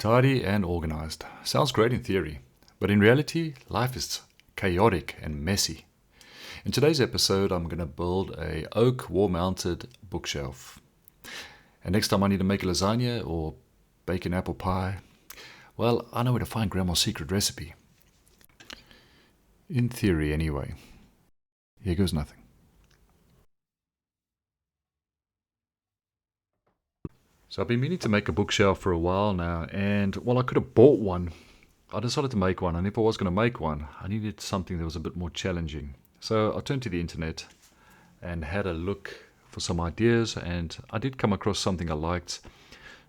Tidy and organized. Sounds great in theory, but in reality, life is chaotic and messy. In today's episode, I'm going to build a oak wall-mounted bookshelf. And next time I need to make a lasagna or bake an apple pie, well, I know where to find Grandma's secret recipe. In theory, anyway. Here goes nothing. So I've been meaning to make a bookshelf for a while now, and while I could have bought one, I decided to make one. And if I was going to make one, I needed something that was a bit more challenging. So I turned to the internet and had a look for some ideas, and I did come across something I liked.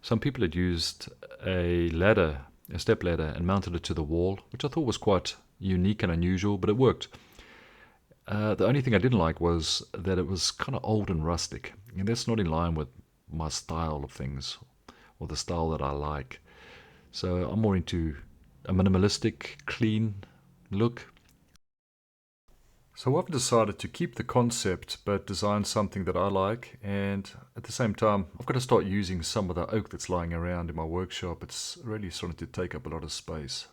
Some people had used a ladder, a step ladder, and mounted it to the wall, which I thought was quite unique and unusual, but it worked. The only thing I didn't like was that it was kind of old and rustic, and that's not in line with my style of things, or the style that I like. So I'm more into a minimalistic, clean look. So I've decided to keep the concept but design something that I like, and at the same time I've got to start using some of the oak that's lying around in my workshop. It's really starting to take up a lot of space.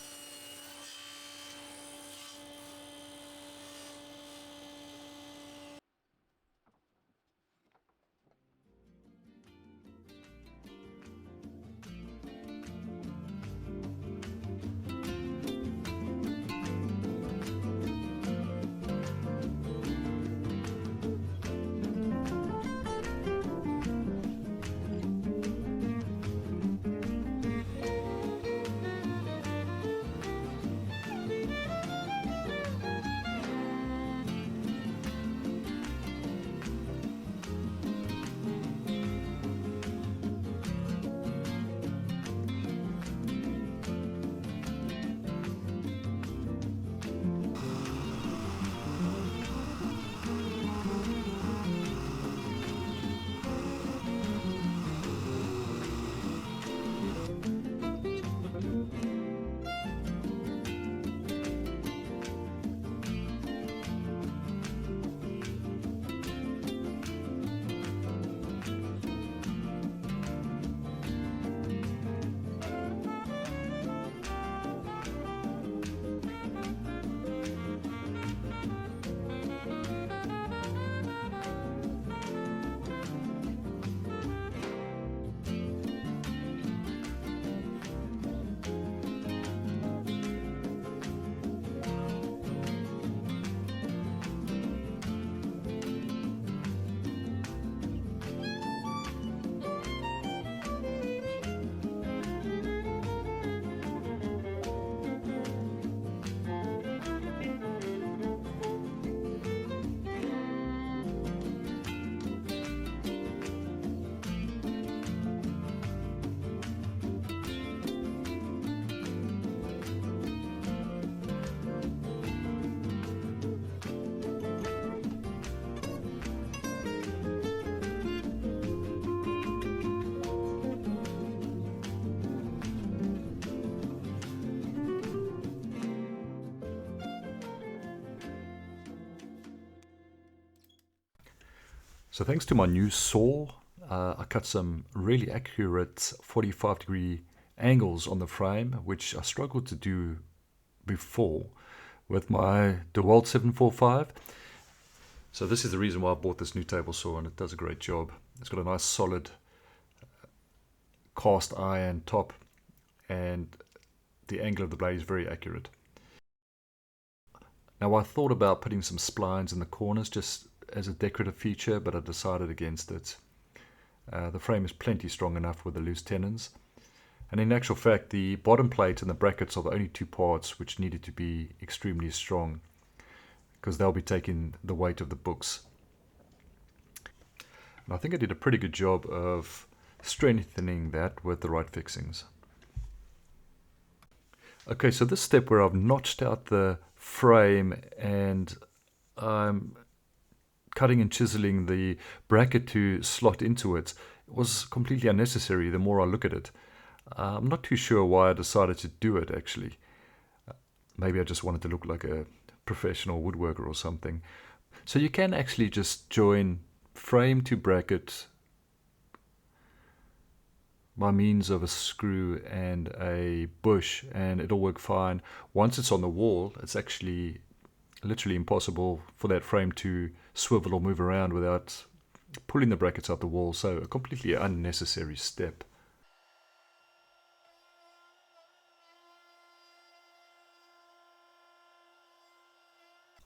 So thanks to my new saw, I cut some really accurate 45-degree angles on the frame, which I struggled to do before with my DeWalt 745. So this is the reason why I bought this new table saw, and it does a great job. It's got a nice solid cast iron top, and the angle of the blade is very accurate. Now I thought about putting some splines in the corners just as a decorative feature, but I decided against it. The frame is plenty strong enough with the loose tenons, and in actual fact the bottom plate and the brackets are the only two parts which needed to be extremely strong, because they'll be taking the weight of the books. And I think I did a pretty good job of strengthening that with the right fixings. Okay, so this step where I've notched out the frame and I'm cutting and chiseling the bracket to slot into it was completely unnecessary the more I look at it. I'm not too sure why I decided to do it actually. Maybe I just wanted to look like a professional woodworker or something. So you can actually just join frame to bracket by means of a screw and a bush, and it'll work fine. Once it's on the wall, it's actually literally impossible for that frame to swivel or move around without pulling the brackets out the wall, so a completely unnecessary step.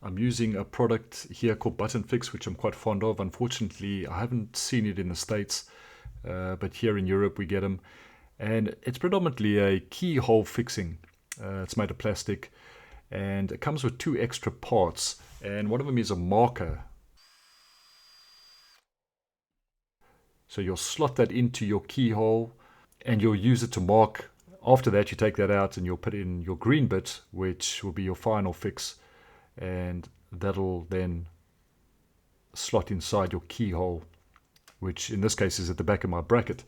I'm using a product here called Button Fix, which I'm quite fond of. Unfortunately, I haven't seen it in the States, but here in Europe we get them. And it's predominantly a keyhole fixing. It's made of plastic, and it comes with 2 extra parts. And one of them is a marker. So you'll slot that into your keyhole, and you'll use it to mark. After that, you take that out and you'll put in your green bit, which will be your final fix. And that'll then slot inside your keyhole, which in this case is at the back of my bracket.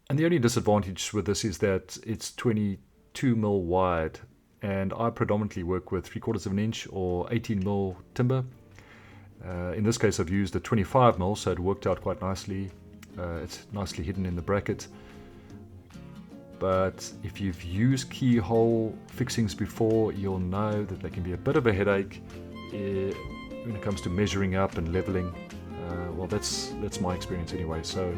And the only disadvantage with this is that it's 22mm wide, and I predominantly work with 3/4 of an inch or 18mm timber. In this case I've used a 25mm, so it worked out quite nicely. It's nicely hidden in the bracket. But if you've used keyhole fixings before, you'll know that they can be a bit of a headache when it comes to measuring up and leveling. Well, that's my experience anyway. So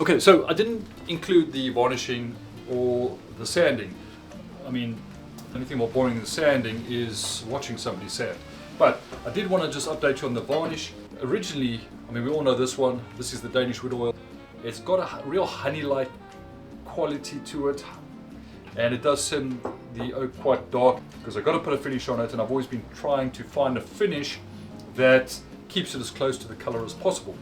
okay, so I didn't include the varnishing or the sanding. I mean, anything more boring than sanding is watching somebody sand. But I did want to just update you on the varnish. Originally, I mean, we all know this one. This is the Danish wood oil. It's got a real honey-like quality to it, and it does send the oak quite dark because I've got to put a finish on it, and I've always been trying to find a finish that keeps it as close to the color as possible.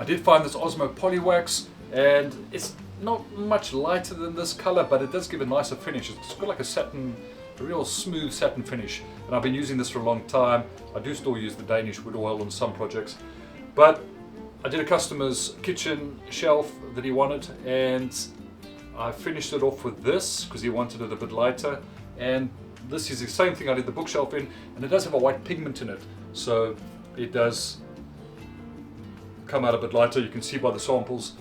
I did find this Osmo Polywax, and it's not much lighter than this color, but it does give a nicer finish. It's got like a satin, a real smooth satin finish, and I've been using this for a long time. I do still use the Danish wood oil on some projects, but I did a customer's kitchen shelf that he wanted, and I finished it off with this because he wanted it a bit lighter. And this is the same thing I did the bookshelf in, and it does have a white pigment in it, so it does come out a bit lighter. You can see by the samples.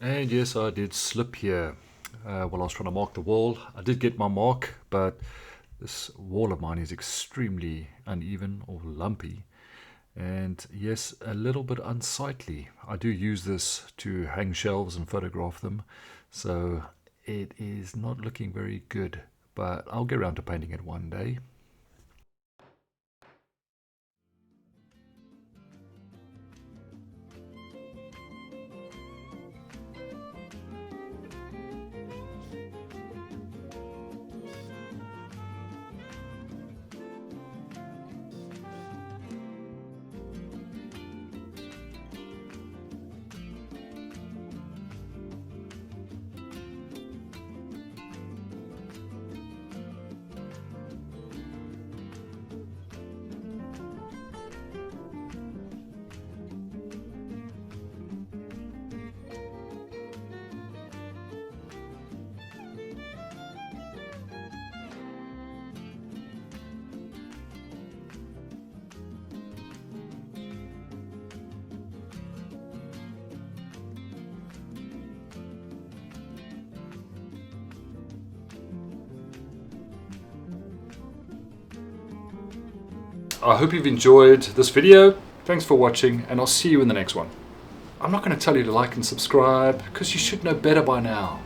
And yes, I did slip here while I was trying to mark the wall. I did get my mark, but this wall of mine is extremely uneven or lumpy. And yes, a little bit unsightly. I do use this to hang shelves and photograph them, so it is not looking very good, but I'll get around to painting it one day. I hope you've enjoyed this video. Thanks for watching, and I'll see you in the next one. I'm not going to tell you to like and subscribe, because you should know better by now.